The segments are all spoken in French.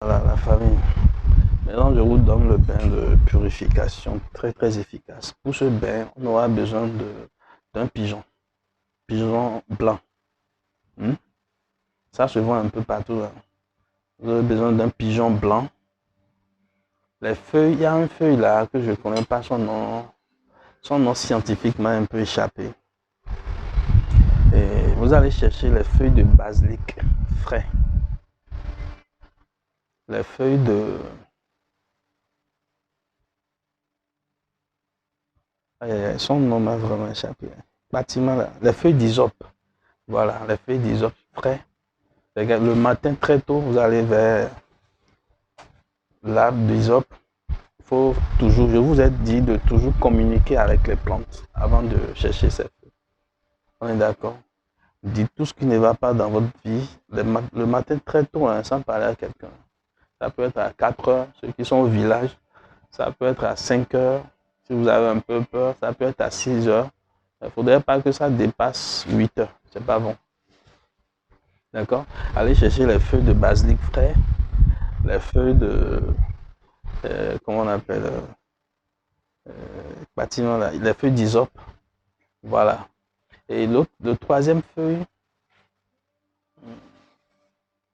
Voilà la famille. Maintenant, je vous donne le bain de purification très efficace. Pour ce bain, on aura besoin d'un pigeon blanc. Hmm? Ça se vend un peu partout là. Vous avez besoin d'un pigeon blanc. Les feuilles, il y a une feuille là que je ne connais pas son nom scientifiquement un peu échappé. Et vous allez chercher les feuilles de basilic frais. Les feuilles de... son nom m'a vraiment échappé. Bâtiment là. Les feuilles d'hysope. Voilà, les feuilles d'hysope frais. Le matin très tôt, vous allez vers l'arbre d'hysope. Il faut toujours, je vous ai dit de toujours communiquer avec les plantes avant de chercher ces feuilles. On est d'accord? Dites tout ce qui ne va pas dans votre vie le matin très tôt, hein, sans parler à quelqu'un. Ça peut être à 4 heures, ceux qui sont au village. Ça peut être à 5 heures, si vous avez un peu peur. Ça peut être à 6 heures. Il ne faudrait pas que ça dépasse 8 heures. C'est pas bon. D'accord? Allez chercher les feuilles de basilic frais, les feuilles de... comment on appelle bâtiment là, les feuilles d'hysope. Voilà. Et le troisième feuille,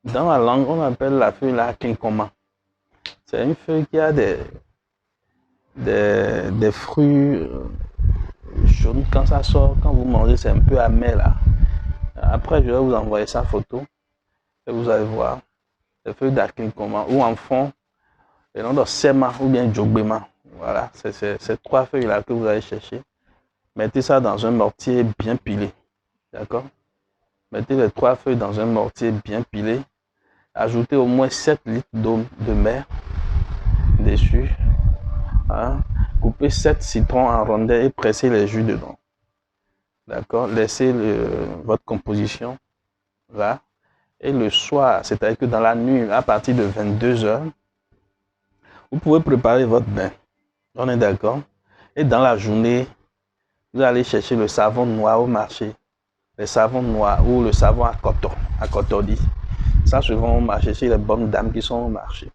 dans la langue, on appelle la feuille là kinkoma. C'est une feuille qui a des fruits jaunes. Quand ça sort, quand vous mangez, c'est un peu amer là. Après, je vais vous envoyer sa photo et vous allez voir les feuilles d'Akinkoma ou en fond, le nom de Sema ou bien Djogbema. Voilà, c'est ces trois feuilles là que vous allez chercher. Mettez ça dans un mortier bien pilé. D'accord? Mettez les trois feuilles dans un mortier bien pilé. Ajoutez au moins 7 litres d'eau de mer dessus. Hein? Coupez 7 citrons en rondelles et pressez les jus dedans. D'accord? Laissez votre composition là. Et le soir, c'est-à-dire que dans la nuit, à partir de 22 heures, vous pouvez préparer votre bain. On est d'accord? Et dans la journée, vous allez chercher le savon noir au marché. Le savon noir ou le savon à cotodi. Ça se vend au marché chez les bonnes dames qui sont au marché.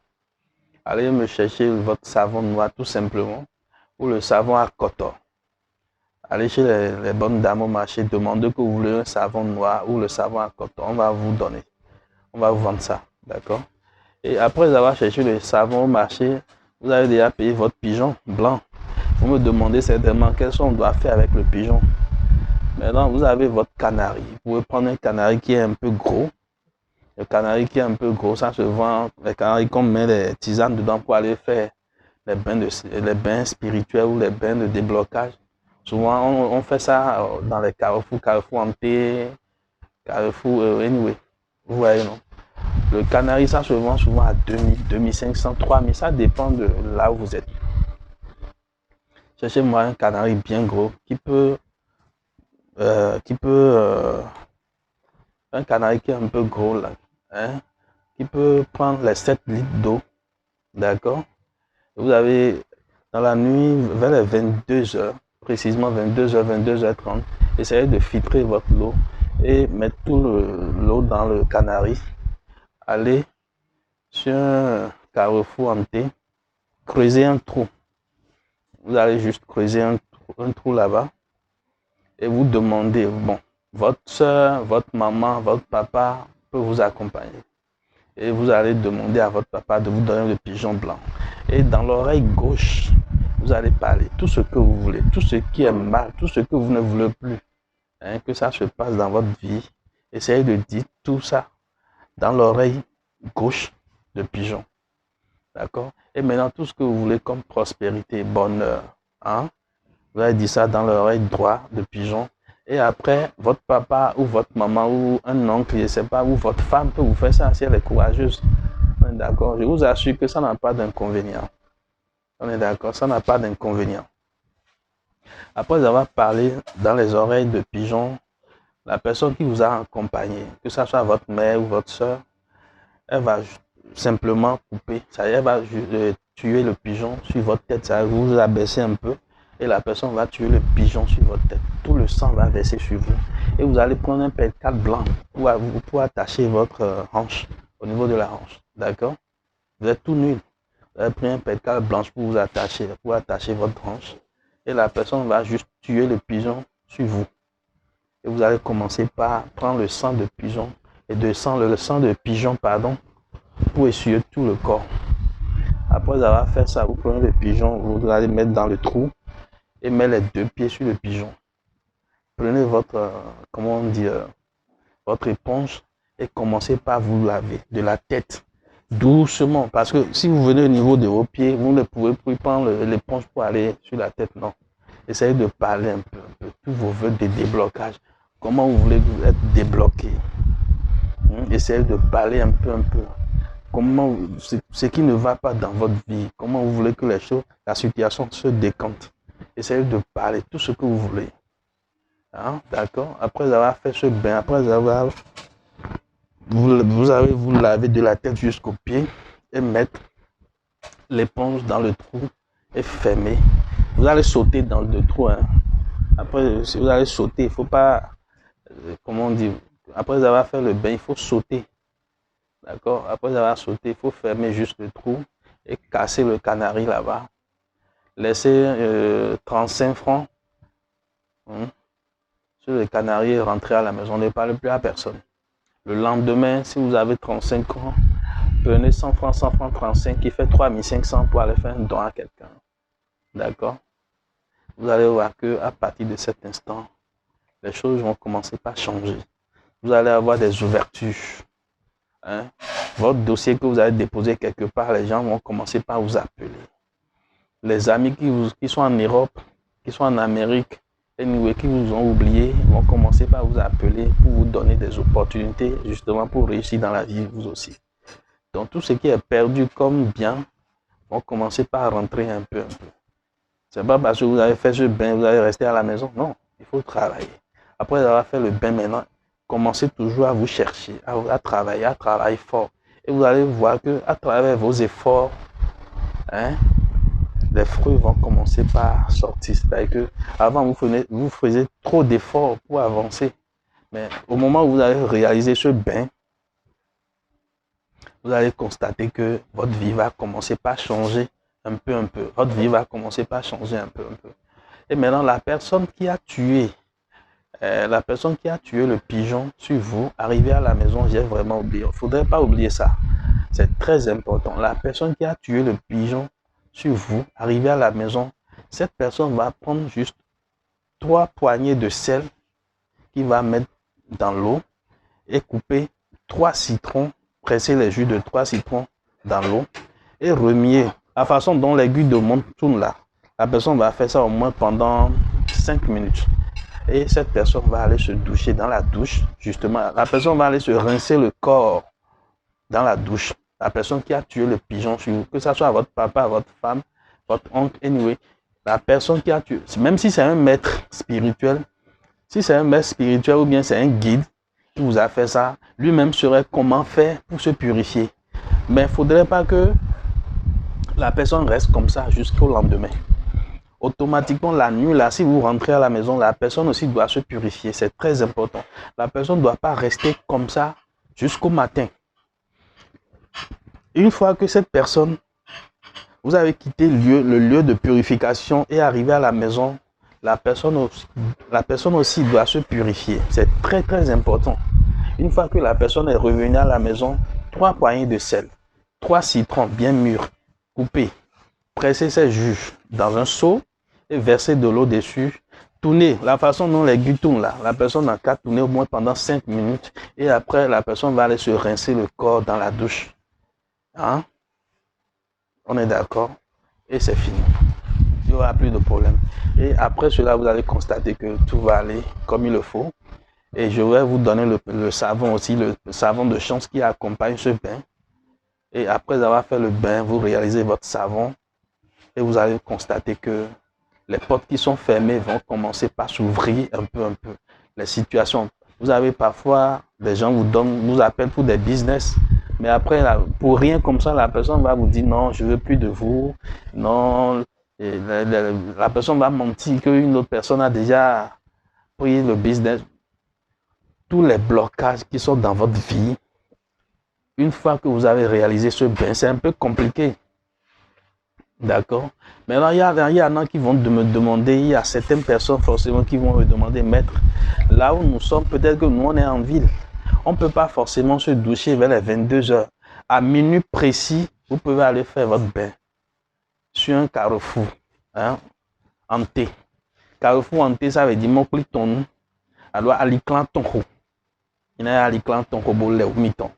Allez me chercher votre savon noir tout simplement. Ou le savon à coton. Allez chez les bonnes dames au marché, demandez que vous voulez un savon noir ou le savon à coton. On va vous donner. On va vous vendre ça. D'accord? Et après avoir cherché le savon au marché, vous avez déjà payé votre pigeon blanc. Vous me demandez certainement quel son on doit faire avec le pigeon. Maintenant, vous avez votre canari. Vous pouvez prendre un canari qui est un peu gros. Le canari qui est un peu gros, ça se vend. Les canaris qu'on met des tisanes dedans pour aller faire les bains spirituels ou les bains de déblocage. Souvent, on fait ça dans les carrefours hantés, carrefour anyway. Vous voyez, non? Le canari, ça se vend souvent à 2000, 2500, 3000. Ça dépend de là où vous êtes. Cherchez-moi un canari bien gros qui peut un canari qui est un peu gros là, hein, qui peut prendre les 7 litres d'eau, d'accord? Vous avez dans la nuit vers les 22 heures, précisément 22 heures, 22h30, essayez de filtrer votre eau et mettre tout l'eau dans le canari. Allez sur un carrefour hanté, creusez un trou. Vous allez juste creuser un trou là-bas et vous demandez, bon, votre soeur, votre maman, votre papa peut vous accompagner. Et vous allez demander à votre papa de vous donner le pigeon blanc. Et dans l'oreille gauche, vous allez parler tout ce que vous voulez, tout ce qui est mal, tout ce que vous ne voulez plus. Hein, que ça se passe dans votre vie. Essayez de dire tout ça dans l'oreille gauche de pigeon. D'accord? Et maintenant, tout ce que vous voulez comme prospérité, bonheur. Hein? Vous allez dire ça dans l'oreille droite de pigeon. Et après, votre papa ou votre maman ou un oncle, je ne sais pas, ou votre femme peut vous faire ça si elle est courageuse. On est d'accord? Je vous assure que ça n'a pas d'inconvénient. On est d'accord? Ça n'a pas d'inconvénient. Après avoir parlé dans les oreilles de pigeon, la personne qui vous a accompagné, que ce soit votre mère ou votre soeur, elle va simplement couper. Ça y est, elle va tuer le pigeon sur votre tête. Ça va vous abaisser un peu. Et la personne va tuer le pigeon sur votre tête. Tout le sang va verser sur vous. Et vous allez prendre un pellicule blanc pour attacher votre hanche, au niveau de la hanche. D'accord? Vous êtes tout nul. Vous avez pris un pétale blanche pour attacher votre hanche. Et la personne va juste tuer le pigeon sur vous. Et vous allez commencer par prendre le sang de pigeon le sang de pigeon, pour essuyer tout le corps. Après avoir fait ça, vous prenez le pigeon, vous allez mettre dans le trou et mettre les 2 pieds sur le pigeon. Prenez votre, votre éponge et commencez par vous laver de la tête doucement. Parce que si vous venez au niveau de vos pieds, vous ne pouvez plus prendre l'éponge pour aller sur la tête, non. Essayez de parler un peu. Tous vos vœux de déblocage. Comment vous voulez être débloqué? Essayez de parler un peu. Comment, ce qui ne va pas dans votre vie, comment vous voulez que la situation se décante. Essayez de parler tout ce que vous voulez. Hein? D'accord? Après avoir fait ce bain, après avoir... Vous allez vous laver de la tête jusqu'aux pieds et mettre l'éponge dans le trou et fermer. Vous allez sauter dans le trou. Hein? Après, si vous allez sauter, il ne faut pas... comment dire? Après avoir fait le bain, il faut sauter. D'accord? Après avoir sauté, il faut fermer juste le trou et casser le canari là-bas. Laissez 35 francs sur le canari et rentrer à la maison. Ne parlez plus à personne. Le lendemain, si vous avez 35 ans, prenez 100 francs, 35 qui fait 3500 pour aller faire un don à quelqu'un. D'accord? Vous allez voir qu'à partir de cet instant, les choses vont commencer par changer. Vous allez avoir des ouvertures. Hein? Votre dossier que vous avez déposé quelque part, les gens vont commencer par vous appeler. Les amis qui sont en Europe, qui sont en Amérique, anyway, qui vous ont oublié, vont commencer par vous appeler pour vous donner des opportunités justement pour réussir dans la vie vous aussi. Donc tout ce qui est perdu comme bien vont commencer par rentrer un peu. C'est pas parce que vous avez fait ce bain, vous allez rester à la maison. Non, il faut travailler. Après avoir fait le bain maintenant, commencez toujours à vous chercher, à travailler fort. Et vous allez voir qu'à travers vos efforts, les fruits vont commencer par sortir. C'est-à-dire qu'avant, vous faisiez trop d'efforts pour avancer. Mais au moment où vous allez réaliser ce bain, vous allez constater que votre vie va commencer par changer un peu. Votre vie va commencer par changer un peu. Et maintenant, la personne qui a tué le pigeon sur vous, arrivé à la maison, j'ai vraiment oublié. Il ne faudrait pas oublier ça. C'est très important. La personne qui a tué le pigeon sur vous, arrivé à la maison, cette personne va prendre juste 3 poignées de sel qu'il va mettre dans l'eau et couper 3 citrons, presser les jus de 3 citrons dans l'eau et remuer. La façon dont l'aiguille de montre tourne là, la personne va faire ça au moins pendant 5 minutes. Et cette personne va aller se doucher dans la douche, justement. La personne va aller se rincer le corps dans la douche. La personne qui a tué le pigeon sur vous, que ce soit votre papa, votre femme, votre oncle, anyway, la personne qui a tué, même si c'est un maître spirituel, ou bien c'est un guide qui vous a fait ça, lui-même saurait comment faire pour se purifier. Mais il ne faudrait pas que la personne reste comme ça jusqu'au lendemain. Automatiquement, la nuit, là, si vous rentrez à la maison, la personne aussi doit se purifier. C'est très important. La personne ne doit pas rester comme ça jusqu'au matin. Une fois que cette personne, vous avez quitté le lieu de purification et arrivé à la maison, la personne aussi doit se purifier. C'est très, très important. Une fois que la personne est revenue à la maison, 3 poignées de sel, 3 citrons bien mûrs, coupés, presser ces jus dans un seau et verser de l'eau dessus. Tourner, la façon dont l'aiguille tourne là, la personne n'a qu'à tourner au moins pendant 5 minutes et après la personne va aller se rincer le corps dans la douche. Hein? On est d'accord? Et c'est fini. Il n'y aura plus de problème. Et après cela, vous allez constater que tout va aller comme il le faut. Et je vais vous donner le savon aussi, le savon de chance qui accompagne ce bain. Et après avoir fait le bain, vous réalisez votre savon et vous allez constater que les portes qui sont fermées vont commencer par s'ouvrir un peu. Les situations, vous avez parfois des gens vous appellent pour des business, mais après, pour rien comme ça, la personne va vous dire non, je ne veux plus de vous. Non, et la personne va mentir qu'une autre personne a déjà pris le business. Tous les blocages qui sont dans votre vie Une fois que vous avez réalisé ce bain, c'est un peu compliqué. D'accord. Maintenant, il y en a qui vont me demander, il y a certaines personnes forcément qui vont me demander, maître, là où nous sommes, peut-être que nous, on est en ville. On ne peut pas forcément se doucher vers les 22 heures. À minuit précis, vous pouvez aller faire votre bain sur un carrefour, hein, en thé. Carrefour en thé, ça veut dire mon clic ton nom. Alors, aliclan ton ho. Il y a aliclan ton ho bolé ou miton.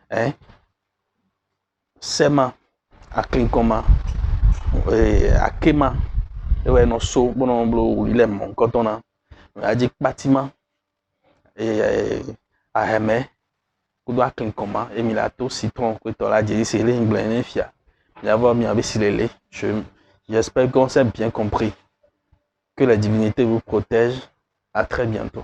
Hein? Sema, à clincoma, à kema. Et ouais, non, so, bon, on il est mon quand on a dit bâtiment et à Hemé, on doit clincoma, et milato, citron, que tu as dit, c'est l'anglais, fia. D'avoir mis avec les j'espère qu'on s'est bien compris. Que la divinité vous protège. À très bientôt.